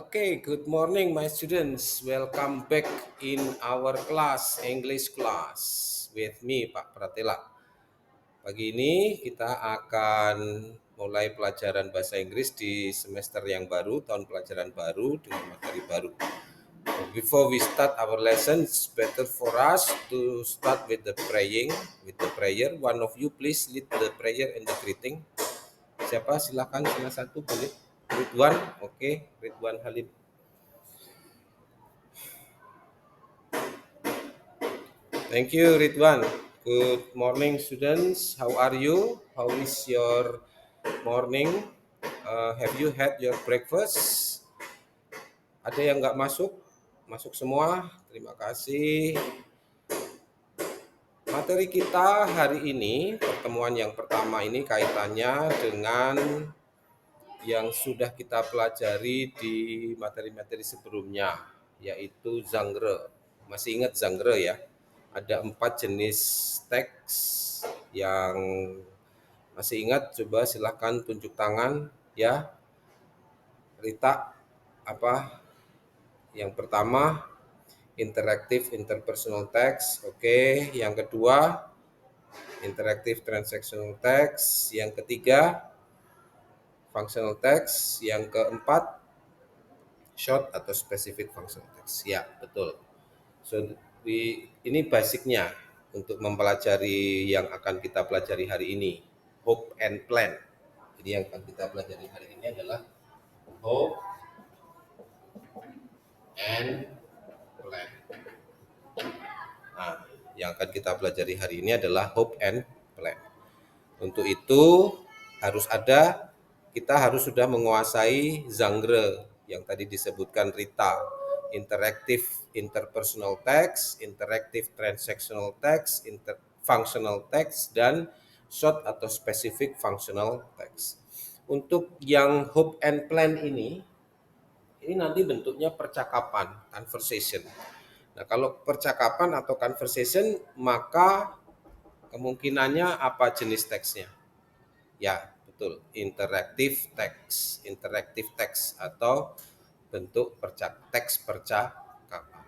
Okay, good morning, my students. Welcome back in our class, English class, with me, Pak Pratela. Pagi ini kita akan mulai pelajaran bahasa Inggris di semester yang baru, tahun pelajaran baru dengan materi baru. Before we start our lesson, it's better for us to start with the praying, with the prayer. One of you please lead the prayer and the greeting. Siapa? Silakan salah satu boleh. Ridwan, oke, Ridwan Halid. Thank you, Ridwan. Good morning, students. How are you? How is your morning? Have you had your breakfast? Ada yang nggak masuk? Masuk semua. Terima kasih. Materi kita hari ini, pertemuan yang pertama ini kaitannya dengan yang sudah kita pelajari di materi-materi sebelumnya, yaitu genre. Masih ingat genre ya? Ada 4 jenis teks yang masih ingat. Coba silahkan tunjuk tangan ya. Rita, apa yang pertama? Interactive interpersonal text. Oke. Yang kedua, interactive transactional text. Yang ketiga, functional text. Yang keempat, short atau specific functional text. Ya, betul. So, ini basicnya untuk mempelajari yang akan kita pelajari hari ini, hope and plan. Jadi yang akan kita pelajari hari ini adalah hope and plan. Nah, yang akan kita pelajari hari ini adalah hope and plan. Untuk itu kita harus sudah menguasai genre yang tadi disebutkan Rita, interactive interpersonal text, interactive transactional text, functional text, dan short atau specific functional text. Untuk yang hope and plan ini nanti bentuknya percakapan, conversation. Nah, kalau percakapan atau conversation, maka kemungkinannya apa jenis teksnya? Ya, betul, interactive text atau bentuk teks percakapan.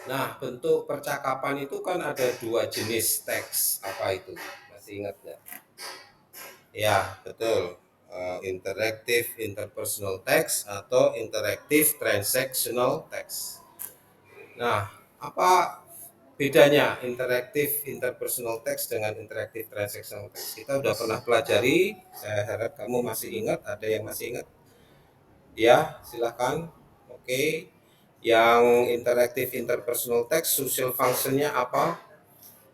Nah, bentuk percakapan itu kan ada 2 jenis teks. Apa itu? Masih ingat nggak? Ya, betul. Interactive interpersonal text atau interactive transactional text. Nah, apa bedanya interactive interpersonal text dengan interactive transactional text? Kita udah pernah pelajari, saya harap kamu masih ingat. Ada yang masih ingat? Ya, silakan. Oke. Yang interactive interpersonal text, social functionnya apa?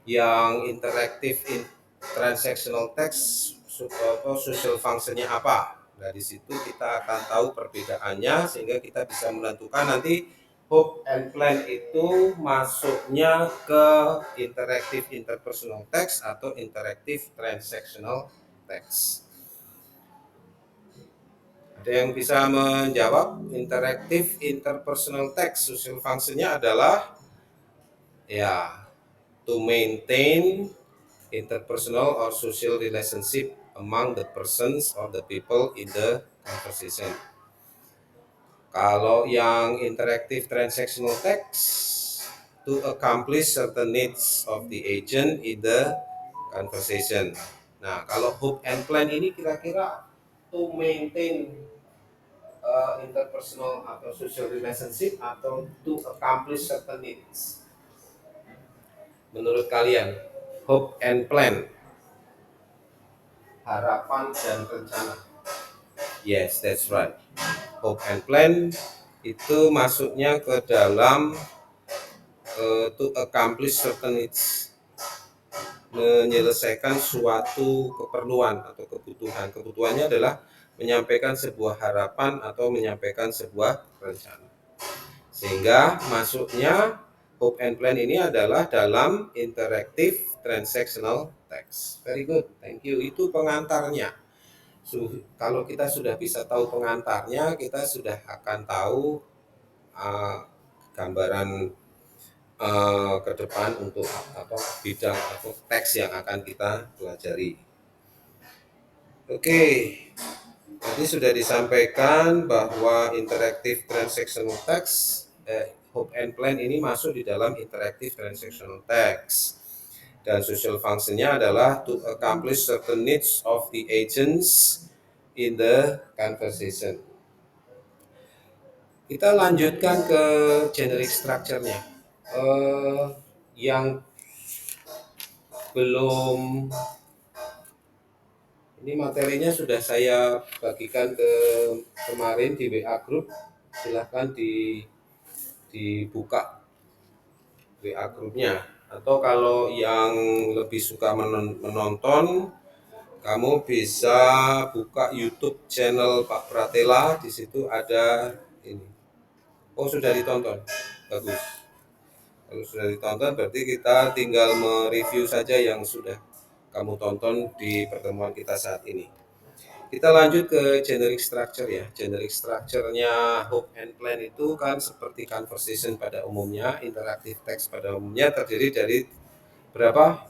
Yang interactive transactional text, social functionnya apa? Dari situ kita akan tahu perbedaannya sehingga kita bisa menentukan nanti hope and plan itu masuknya ke interactive interpersonal text atau interactive transactional text. Ada yang bisa menjawab? Interactive interpersonal text, social functionnya adalah ya, to maintain interpersonal or social relationship among the persons or the people in the conversation. Kalau yang interactive transactional text, to accomplish certain needs of the agent in the conversation. Nah, kalau hope and plan ini kira-kira to maintain interpersonal atau social relationship atau to accomplish certain needs. Menurut kalian, hope and plan, harapan dan rencana. Yes, that's right. Hope and plan itu masuknya ke dalam to accomplish certain needs, menyelesaikan suatu keperluan atau kebutuhan. Kebutuhannya adalah menyampaikan sebuah harapan atau menyampaikan sebuah rencana. Sehingga masuknya hope and plan ini adalah dalam interactive transactional text. Very good, thank you. Itu pengantarnya. Kalau kita sudah bisa tahu pengantarnya, kita sudah akan tahu gambaran ke depan untuk bidang atau teks yang akan kita pelajari. Oke. Tadi sudah disampaikan bahwa interactive transactional text, hope and plan ini masuk di dalam interactive transactional text. Dan social functionnya adalah to accomplish certain needs of the agents in the conversation. Kita lanjutkan ke generic structure-nya. Yang belum, ini materinya sudah saya bagikan ke kemarin di WA group. Silahkan dibuka WA grupnya. Atau kalau yang lebih suka menonton, kamu bisa buka YouTube channel Pak Pratela. Di situ ada ini. Oh, sudah ditonton. Bagus. Kalau sudah ditonton berarti kita tinggal mereview saja yang sudah kamu tonton di pertemuan kita saat ini. Kita lanjut ke generic structure ya. Generic structure-nya hope and plan itu kan seperti conversation pada umumnya, interactive text pada umumnya terdiri dari berapa?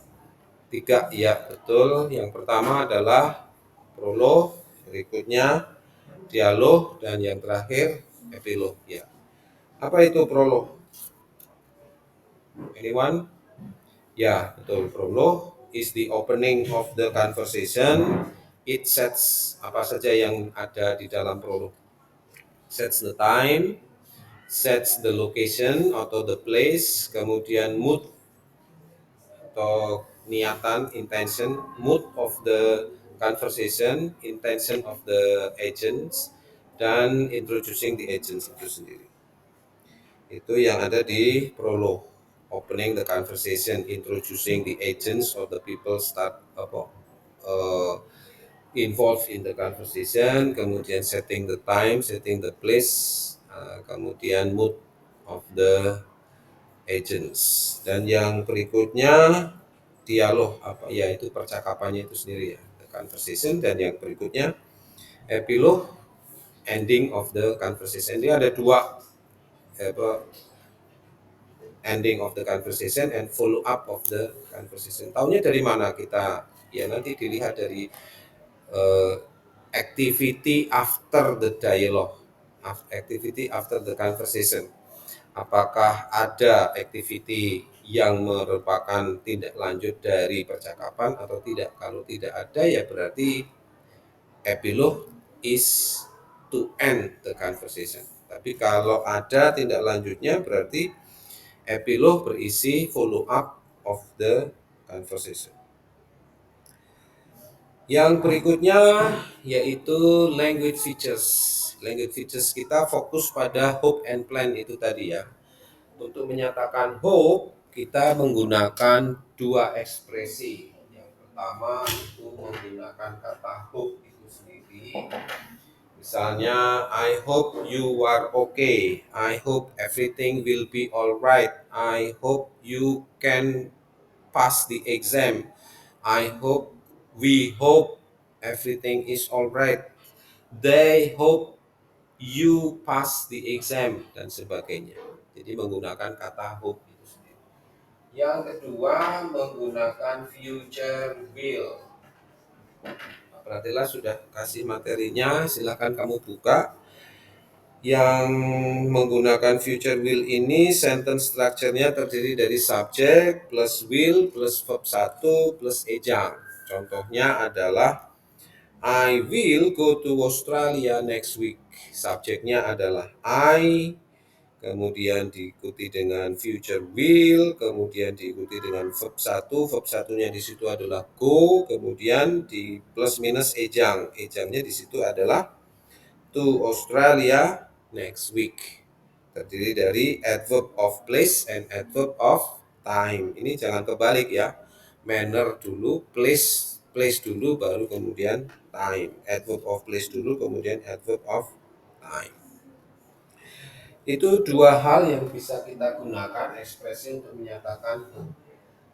3 ya, betul. Yang pertama adalah prolog, berikutnya dialog, dan yang terakhir epilog ya. Apa itu prolog? Anyone? Ya, betul. Prolog is the opening of the conversation. It sets apa saja yang ada di dalam prolog. Sets the time, sets the location atau the place, kemudian mood atau niatan, intention, mood of the conversation, intention of the agents, dan introducing the agents itu sendiri. Itu yang ada di prolog. Opening the conversation, introducing the agents or the people start involved in the conversation, kemudian setting the time, setting the place, kemudian mood of the agents. Dan yang berikutnya dialog apa ya, itu percakapannya itu sendiri ya, the conversation. Dan yang berikutnya epilog, ending of the conversation. Ini ada dua ending of the conversation and follow up of the conversation. Tahunya dari mana kita? Ya nanti dilihat dari activity after the dialogue, activity after the conversation. Apakah ada activity yang merupakan tindak lanjut dari percakapan atau tidak? Kalau tidak ada ya berarti epilog is to end the conversation. Tapi kalau ada tindak lanjutnya berarti epilog berisi follow up of the conversation. Yang berikutnya yaitu language features. Language features kita fokus pada hope and plan itu tadi ya. Untuk menyatakan hope, kita menggunakan dua ekspresi. Yang pertama itu menggunakan kata hope itu sendiri. Misalnya, I hope you are okay. I hope everything will be alright. I hope you can pass the exam. I hope, we hope everything is alright. They hope you pass the exam dan sebagainya. Jadi menggunakan kata hope itu sendiri. Yang kedua menggunakan future will. Pratela sudah kasih materinya, silakan kamu buka. Yang menggunakan future will ini sentence structure-nya terdiri dari subject plus will plus verb 1 plus ejang. Contohnya adalah I will go to Australia next week. Subjeknya adalah I, kemudian diikuti dengan future will, kemudian diikuti dengan verb 1. Verb satunya di situ adalah go, kemudian di plus minus ejang. Ejangnya di situ adalah to Australia next week. Terdiri dari adverb of place and adverb of time. Ini jangan kebalik ya. Manner dulu, place dulu, baru kemudian time. Adverb of place dulu, kemudian adverb of time. Itu dua hal yang bisa kita gunakan ekspresi untuk menyatakan.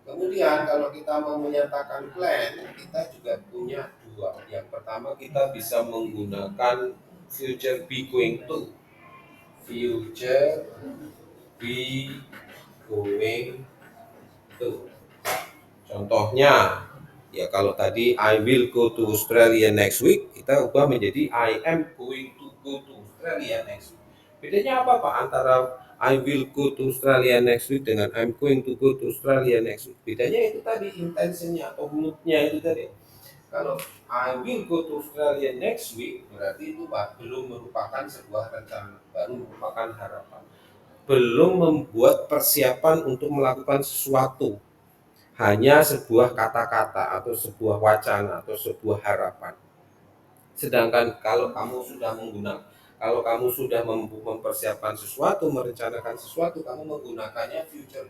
Kemudian kalau kita mau menyatakan plan, kita juga punya dua. Yang pertama kita bisa menggunakan future be going to. Future be going to. Contohnya, Ya kalau tadi I will go to Australia next week, kita ubah menjadi I am going to go to Australia next week. Bedanya apa Pak antara I will go to Australia next week dengan I'm going to go to Australia next week? Bedanya itu tadi intentionnya atau moodnya itu tadi. Kalau I will go to Australia next week, berarti itu Pak belum merupakan sebuah rencana, baru merupakan harapan. Belum membuat persiapan untuk melakukan sesuatu, hanya sebuah kata-kata atau sebuah wacana atau sebuah harapan. Sedangkan kalau kamu sudah mempersiapkan sesuatu, merencanakan sesuatu, kamu menggunakannya future.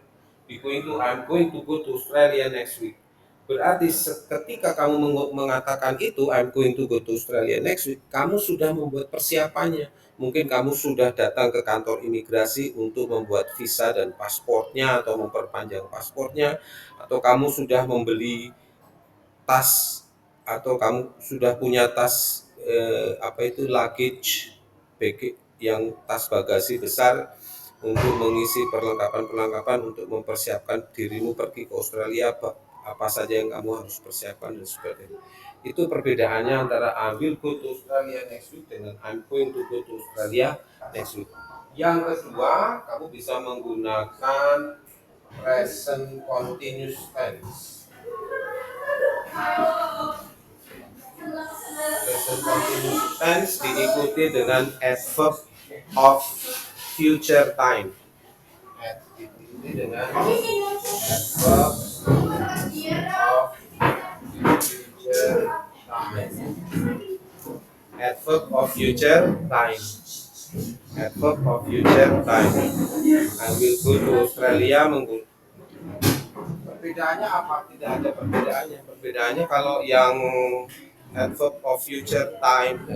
I'm going to go to Australia next week. Berarti ketika kamu mengatakan itu, I'm going to go to Australia next week, kamu sudah membuat persiapannya. Mungkin kamu sudah datang ke kantor imigrasi untuk membuat visa dan paspornya atau memperpanjang paspornya, atau kamu sudah membeli tas, atau kamu sudah punya tas apa itu luggage yang tas bagasi besar untuk mengisi perlengkapan-perlengkapan untuk mempersiapkan dirimu pergi ke Australia, apa saja yang kamu harus persiapkan dan sebagainya. Itu perbedaannya antara I will go to Australia next week dengan I'm going to go to Australia next week. Yang kedua, kamu bisa menggunakan present continuous tense. Present continuous tense diikuti dengan adverb of future time. Diikuti dengan adverb of future time. Adverb of future time. Adverb of future time. I will go to Australia menggunakan. Perbedaannya apa? Tidak ada perbedaannya. Perbedaannya kalau yang adverb of future time,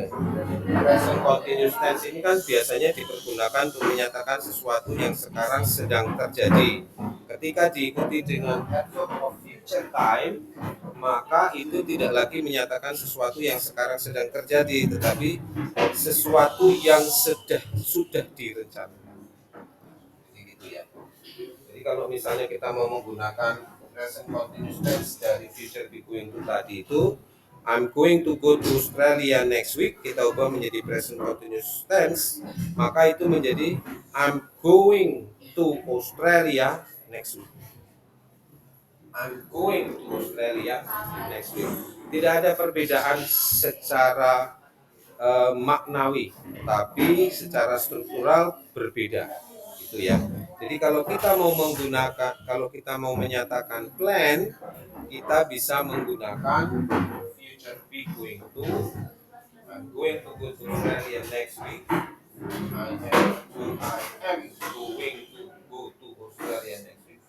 present continuous tense ini kan biasanya dipergunakan untuk menyatakan sesuatu yang sekarang sedang terjadi. Ketika diikuti dengan adverb of future time, maka itu tidak lagi menyatakan sesuatu yang sekarang sedang terjadi, tetapi sesuatu yang sudah direncanakan. Jadi gitu ya. Jadi kalau misalnya kita mau menggunakan present continuous tense dari future be going to tadi itu, I'm going to go to Australia next week, kita ubah menjadi present continuous tense, maka itu menjadi I'm going to Australia next week. I'm going to Australia next week. Tidak ada perbedaan secara maknawi, tapi secara struktural berbeda, gitu ya. Jadi kalau kita mau menyatakan plan, kita bisa menggunakan future be going to. I'm going to go to Australia next week. I am going to go to Australia next week.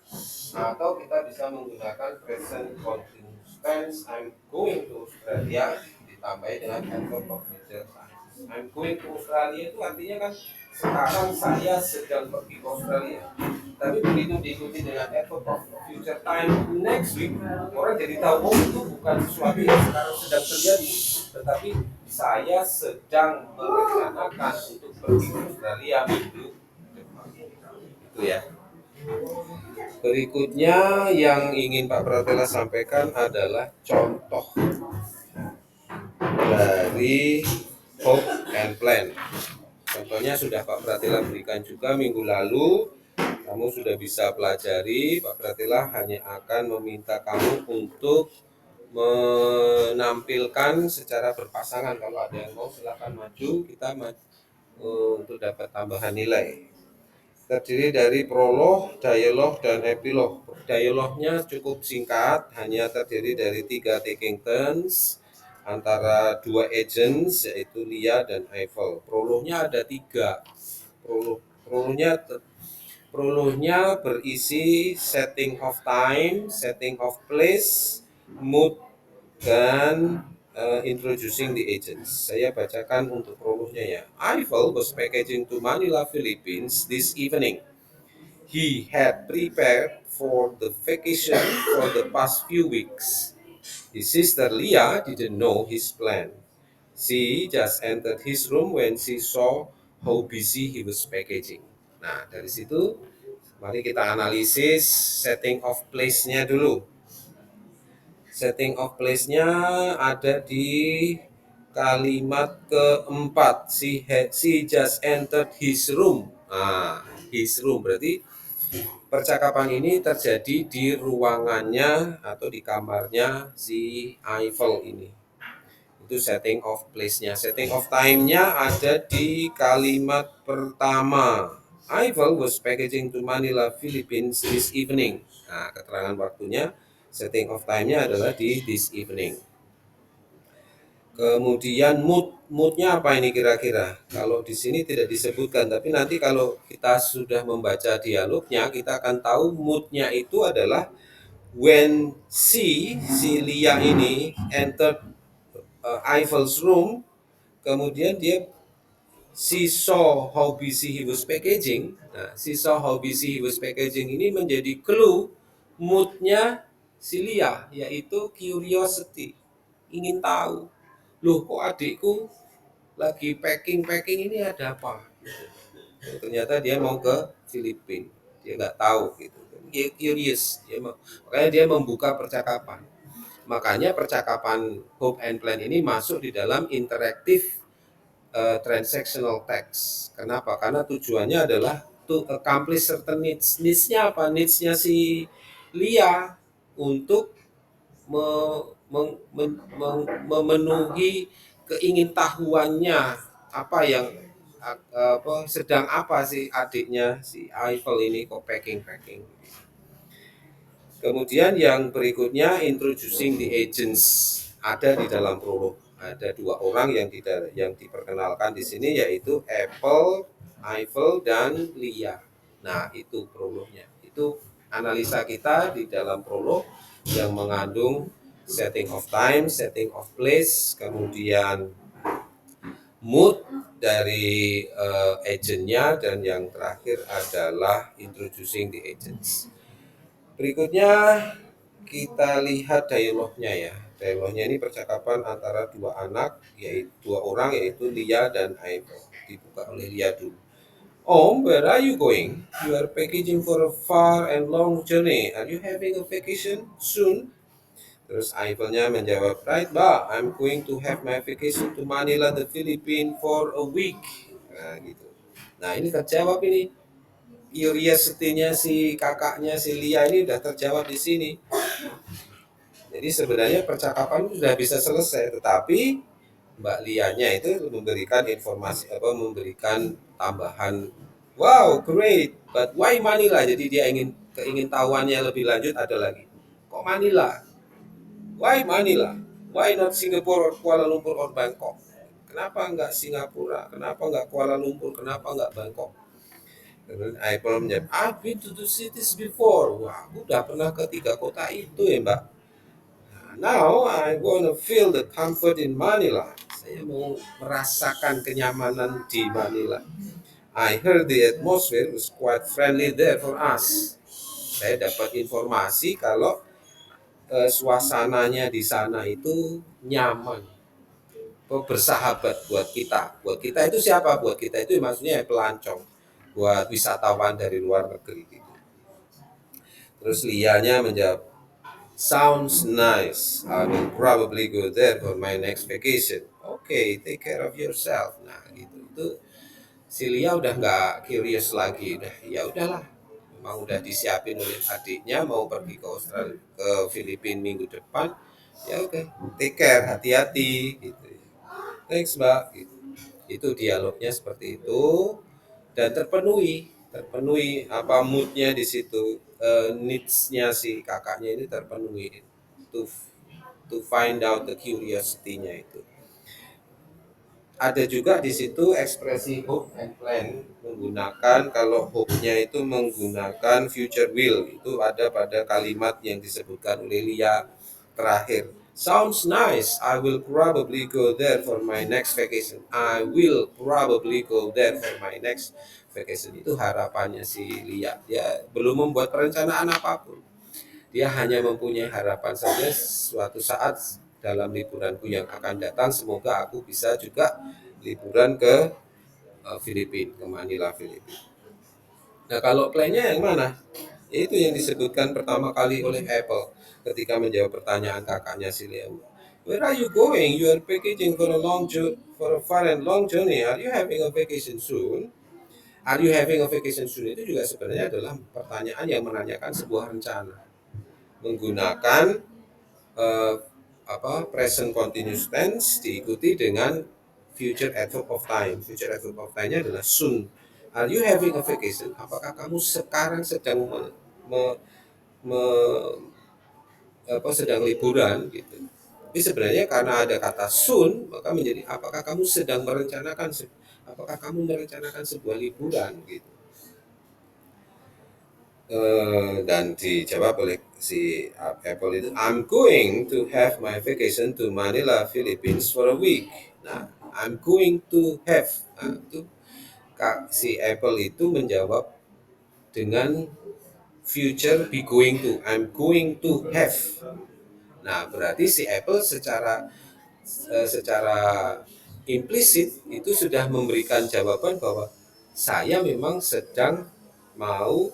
Atau kita bisa menggunakan present continuous tense. I'm going to Australia ditambah dengan adverb of future time. I'm going to Australia itu artinya kan sekarang saya sedang pergi ke Australia. Tapi begitu diikuti dengan adverb of future time next week, orang jadi tahu itu bukan sesuatu yang sekarang sedang terjadi, tetapi saya sedang merencanakan untuk pergi ke Australia minggu depan. Itu ya. Berikutnya yang ingin Pak Pratela sampaikan adalah contoh dari hope and plan. Contohnya sudah Pak Pratela berikan juga minggu lalu. Kamu sudah bisa pelajari. Pak Pratela hanya akan meminta kamu untuk menampilkan secara berpasangan. Kalau ada yang mau silakan maju, kita untuk dapat tambahan nilai. Terdiri dari prolog, dialog, dan epilog. Dialognya cukup singkat, hanya terdiri dari 3 taking turns antara 2 agents, yaitu Lia dan Eiffel. Prolognya ada 3. Prolognya Prolognya berisi setting of time, setting of place, mood, dan introducing the agents. Saya bacakan untuk prolognya ya. Eiffel was packaging to Manila, Philippines this evening. He had prepared for the vacation for the past few weeks. His sister Leah didn't know his plan. She just entered his room when she saw how busy he was packaging. Nah, dari situ mari kita analisis setting of place-nya dulu. Setting of place-nya ada di kalimat keempat. She just entered his room. Nah, his room berarti percakapan ini terjadi di ruangannya atau di kamarnya si Eiffel ini. Itu setting of place-nya. Setting of time-nya ada di kalimat pertama. Eiffel was packaging to Manila, Philippines this evening. Nah, keterangan waktunya, setting of time-nya adalah di this evening. Kemudian moodnya apa ini kira-kira? Kalau di sini tidak disebutkan, tapi nanti kalau kita sudah membaca dialognya, kita akan tahu moodnya itu adalah when si Lia ini entered Eiffel's room, kemudian she saw how busy he was packaging. Nah, she saw how busy he was packaging ini menjadi clue moodnya si Lia, yaitu curiosity, ingin tahu. Loh, kok adikku lagi packing ini ada apa? Ternyata dia mau ke Filipina, dia nggak tahu gitu. Dia curious, makanya dia membuka percakapan. Makanya percakapan Hope and Plan ini masuk di dalam interactive transactional text. Kenapa? Karena tujuannya adalah to accomplish certain needs. Needs-nya apa? Needs-nya si Lia untuk memenuhi keingintahuannya, apa yang sedang apa sih adiknya si Eiffel ini kok packing. Kemudian yang berikutnya introducing the agents, ada di dalam prolog. Ada dua orang yang diperkenalkan di sini, yaitu Apple, Eiffel, dan Lia. Nah, itu prolognya. Itu analisa kita di dalam prolog yang mengandung setting of time, setting of place, kemudian mood dari agentnya, dan yang terakhir adalah introducing the agents. Berikutnya kita lihat dialognya ya. Dialognya ini percakapan antara dua anak, yaitu dua orang, yaitu Lia dan Eiffel. Dibuka oleh Lia dulu. Om, where are you going? You are packaging for a far and long journey. Are you having a vacation soon? Terus Eiffelnya menjawab, right, Mbak, I'm going to have my vacation to Manila, the Philippines for a week. Nah, gitu. Nah, ini terjawab ini. Curiosity-nya si kakaknya si Lia ini udah terjawab di sini. Jadi sebenarnya percakapan sudah bisa selesai, tetapi Mbak Lianya itu memberikan informasi memberikan tambahan, wow, great, but why Manila? Jadi dia keingin tahuannya lebih lanjut ada lagi. Kok Manila? Why Manila? Why not Singapore or Kuala Lumpur or Bangkok? Kenapa enggak Singapura? Kenapa enggak Kuala Lumpur? Kenapa enggak Bangkok? Kemudian Apple menjawab, I've been to the cities before. Wah, aku udah pernah ke tiga kota itu ya, Mbak. Now I wanna feel the comfort in Manila. Saya mau merasakan kenyamanan di Manila. I heard the atmosphere was quite friendly there for us. Saya dapat informasi kalau suasananya di sana itu nyaman, bersahabat buat kita. Buat kita itu siapa? Buat kita itu maksudnya pelancong, buat wisatawan dari luar negeri. Gitu. Terus Lianya menjawab, sounds nice. I will probably go there for my next vacation. Okay, take care of yourself. Nah, gitu. Itu si Lia udah nggak curious lagi. Udah, ya udahlah. Memang udah disiapin oleh adiknya mau pergi ke Australia, ke Filipina minggu depan. Ya oke, take care, hati-hati. Gitu. Thanks Mbak. Gitu. Itu dialognya seperti itu dan terpenuhi apa moodnya di situ, needs-nya si kakaknya ini terpenuhi to to find out the curiosity-nya itu. Ada juga di situ ekspresi hope and plan, menggunakan, kalau hope-nya itu menggunakan future will, itu ada pada kalimat yang disebutkan oleh Lia terakhir. Sounds nice. I will probably go there for my next vacation. I will probably go there for my next vacation. Itu harapannya si Lia. Dia belum membuat perencanaan apapun. Dia hanya mempunyai harapan saja, suatu saat dalam liburanku yang akan datang semoga aku bisa juga liburan ke Filipina, ke Manila, Filipina. Nah, kalau plannya yang mana? Itu yang disebutkan pertama kali oleh Apple. ketika menjawab pertanyaan kakaknya si Leo. Where are you going? You are packaging for a far and long journey. Are you having a vacation soon? Are you having a vacation soon itu juga sebenarnya adalah pertanyaan yang menanyakan sebuah rencana menggunakan eh, present continuous tense diikuti dengan future adverb of time. Future adverb of time-nya adalah soon. Are you having a vacation? Apakah kamu sekarang sedang sedang liburan gitu. Tapi sebenarnya karena ada kata soon, maka menjadi apakah kamu merencanakan sebuah liburan gitu. Dan dijawab oleh si Apple itu, I'm going to have my vacation to Manila, Philippines for a week. Nah, I'm going to have. Nah, itu si Apple itu menjawab dengan future be going to. I'm going to have. Nah, berarti si Apple secara implisit itu sudah memberikan jawaban bahwa saya memang sedang mau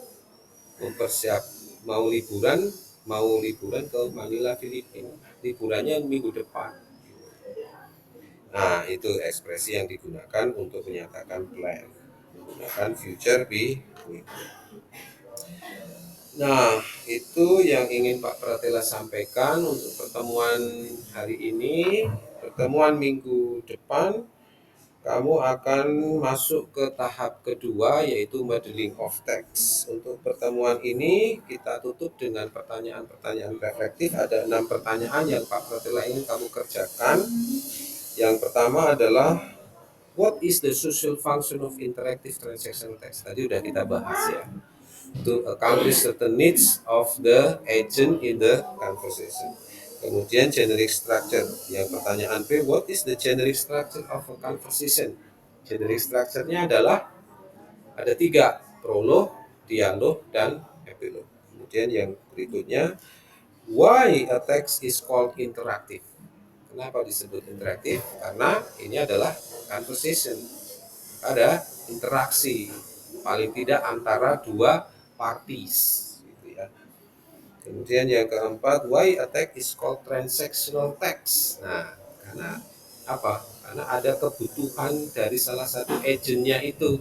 mau liburan ke Manila, Filipina. Liburannya minggu depan. Nah, itu ekspresi yang digunakan untuk menyatakan plan, menggunakan future be. Nah, itu yang ingin Pak Pratela sampaikan untuk pertemuan hari ini. Pertemuan minggu depan, kamu akan masuk ke tahap kedua, yaitu modeling of text. Untuk pertemuan ini, kita tutup dengan pertanyaan-pertanyaan reflektif. Ada 6 pertanyaan yang Pak Pratela ingin kamu kerjakan. Yang pertama adalah, what is the social function of interactive transactional text? Tadi udah kita bahas ya. To accomplish certain needs of the agent in the conversation. Kemudian generic structure. Yang pertanyaan B, what is the generic structure of a conversation? Generic structure-nya adalah ada 3, prolog, dialog, dan epilog. Kemudian yang berikutnya, why a text is called interactive? Kenapa disebut interaktif? Karena ini adalah conversation. Ada interaksi, paling tidak antara dua parties gitu ya. Kemudian yang keempat, why a text is called transactional text? Nah, karena apa? Karena ada kebutuhan dari salah satu agentnya itu,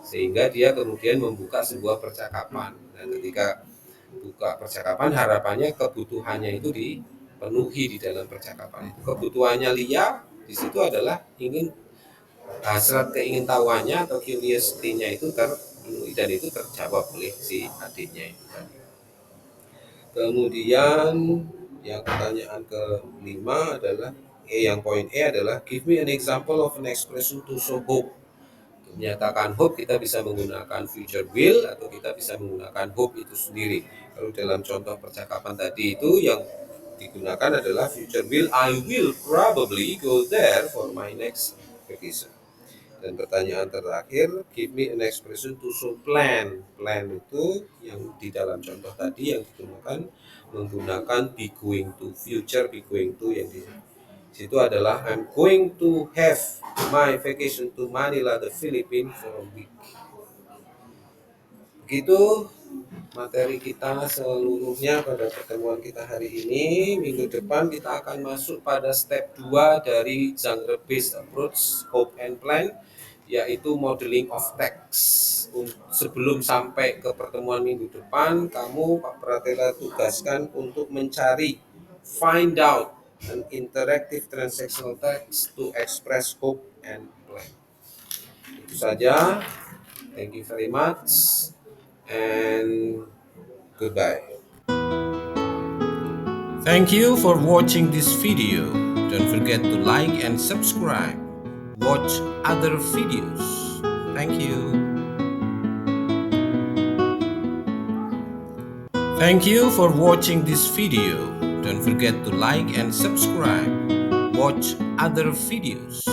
sehingga dia kemudian membuka sebuah percakapan. Dan ketika buka percakapan, harapannya kebutuhannya itu dipenuhi di dalam percakapan itu. Kebutuhannya Lia di situ adalah ingin hasrat keingintahuannya atau curiosity-nya itu terpenuhi dan itu terjawab oleh si adiknya itu tadi. Kemudian yang pertanyaan kelima adalah yang poin E adalah give me an example of an expression to show hope. Untuk menyatakan hope kita bisa menggunakan future will atau kita bisa menggunakan hope itu sendiri. Kalau dalam contoh percakapan tadi itu yang digunakan adalah future will, I will probably go there for my next vacation. Dan pertanyaan terakhir, give me an expression to show plan. Plan itu yang di dalam contoh tadi yang digunakan menggunakan be going to, future be going to yang di situ adalah I'm going to have my vacation to Manila, the Philippines for a week. Begitu materi kita seluruhnya pada pertemuan kita hari ini. Minggu depan kita akan masuk pada step 2 dari genre based approach hope and plan, yaitu modeling of text. Sebelum sampai ke pertemuan minggu depan, kamu Pak Pratela tugaskan untuk mencari find out an interactive transactional text to express hope and plan. Itu saja. Thank you very much and goodbye. Thank you for watching this video. Don't forget to like and subscribe. Watch other videos. Thank you. Thank you for watching this video. Don't forget to like and subscribe. Watch other videos.